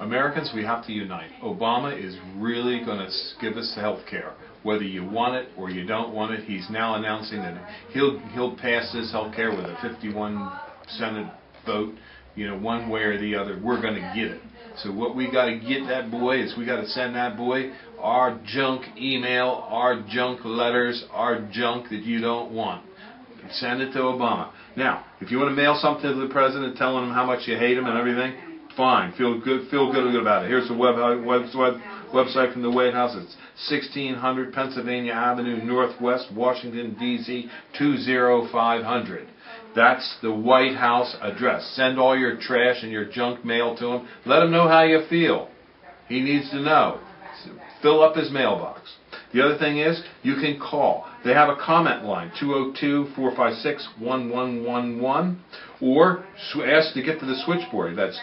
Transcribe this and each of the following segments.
Americans, we have to unite. Obama is really going to give us health care. Whether you want it or you don't want it, he's now announcing that he'll pass this health care with a 51 Senate vote. You know, one way or the other, we're going to get it. So what we got to get that boy is we got to send that boy our junk email, our junk letters, our junk that you don't want. Send it to Obama. Now, if you want to mail something to the president telling him how much you hate him and everything, fine. Feel good about it. Here's the website from the White House. It's 1600 Pennsylvania Avenue Northwest, Washington, D.C. 20500. That's the White House address. Send all your trash and your junk mail to him. Let him know how you feel. He needs to know. Fill up his mailbox. The other thing is, you can call. They have a comment line, 202-456-1111, or ask to get to the switchboard. That's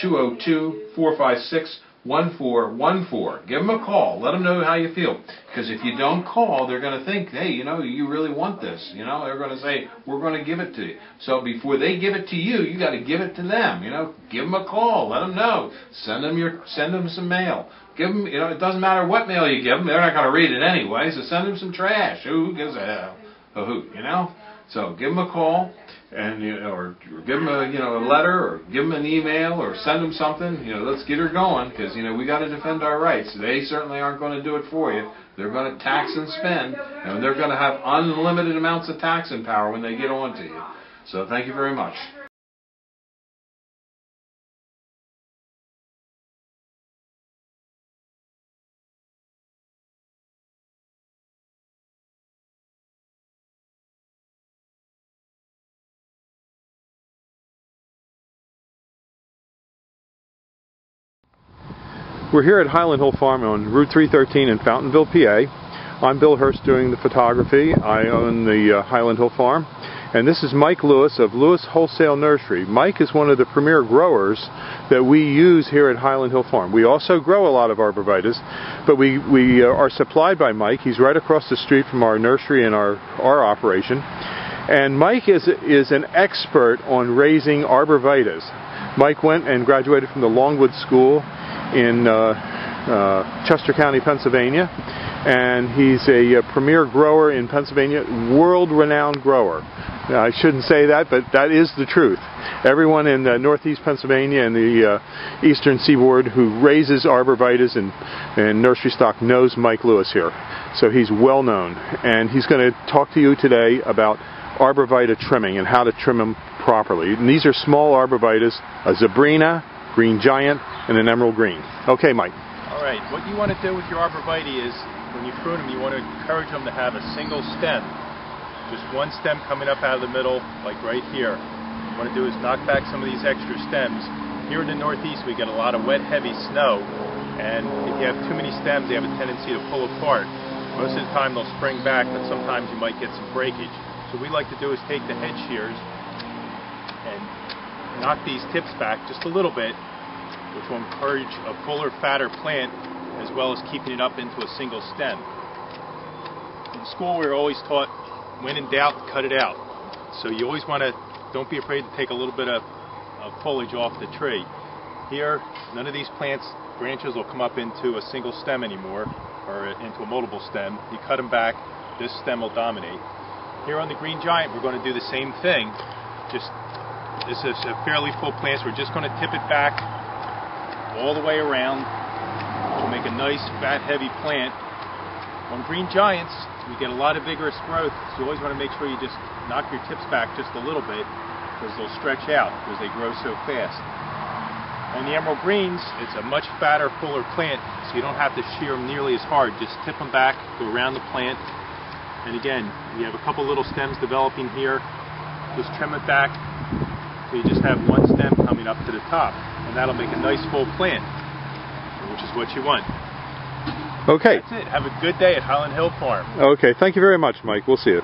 202-456-1414. Give them a call. Let them know how you feel. Because if you don't call, they're going to think, hey, you know, you really want this. You know, they're going to say, we're going to give it to you. So before they give it to you, you got to give it to them. You know, give them a call. Let them know. Send them some mail. Give them, you know, it doesn't matter what mail you give them. They're not going to read it anyway. So send them some trash. Who gives a hoot, you know? So give them a call, and or give them a letter, or give them an email, or send them something. You know, let's get her going, because we got to defend our rights. They certainly aren't going to do it for you. They're going to tax and spend, and they're going to have unlimited amounts of taxing power when they get on to you. So thank you very much. We're here at Highland Hill Farm on Route 313 in Fountainville, PA. I'm Bill Hurst doing the photography. I own the Highland Hill Farm. And this is Mike Lewis of Lewis Wholesale Nursery. Mike is one of the premier growers that we use here at Highland Hill Farm. We also grow a lot of arborvitaes, but we are supplied by Mike. He's right across the street from our nursery and our operation. And Mike is an expert on raising arborvitaes. Mike went and graduated from the Longwood School in Chester County, Pennsylvania, and he's a premier grower in Pennsylvania, world-renowned grower. Now, I shouldn't say that, but that is the truth. Everyone in northeast Pennsylvania and the eastern seaboard who raises arborvitaes and nursery stock knows Mike Lewis here. So he's well known, and he's going to talk to you today about arborvitae trimming and how to trim them properly. And these are small arborvitaes, a Zebrina, green giant, and an emerald green. Okay, Mike. All right, what you want to do with your arborvitae is, when you prune them, you want to encourage them to have a single stem. Just one stem coming up out of the middle, like right here. What you want to do is knock back some of these extra stems. Here in the Northeast, we get a lot of wet, heavy snow, and if you have too many stems, they have a tendency to pull apart. Most of the time, they'll spring back, but sometimes you might get some breakage. So what we like to do is take the head shears and knock these tips back just a little bit, which will encourage a fuller, fatter plant, as well as keeping it up into a single stem. In school, we were always taught, when in doubt, cut it out. So you always want to, don't be afraid to take a little bit of foliage off the tree. Here, none of these plants, branches will come up into a single stem anymore, or into a multiple stem. You cut them back, this stem will dominate. Here on the green giant, we're going to do the same thing. This is a fairly full plant, so we're just going to tip it back all the way around, which will make a nice, fat, heavy plant. On green giants, we get a lot of vigorous growth, so you always want to make sure you just knock your tips back just a little bit, because they'll stretch out, because they grow so fast. On the emerald greens, it's a much fatter, fuller plant, so you don't have to shear them nearly as hard. Just tip them back, go around the plant, and again, you have a couple little stems developing here. Just trim it back, so you just have one stem coming up to the top, and that'll make a nice full plant, which is what you want. Okay. That's it. Have a good day at Highland Hill Farm. Okay, thank you very much, Mike. We'll see you.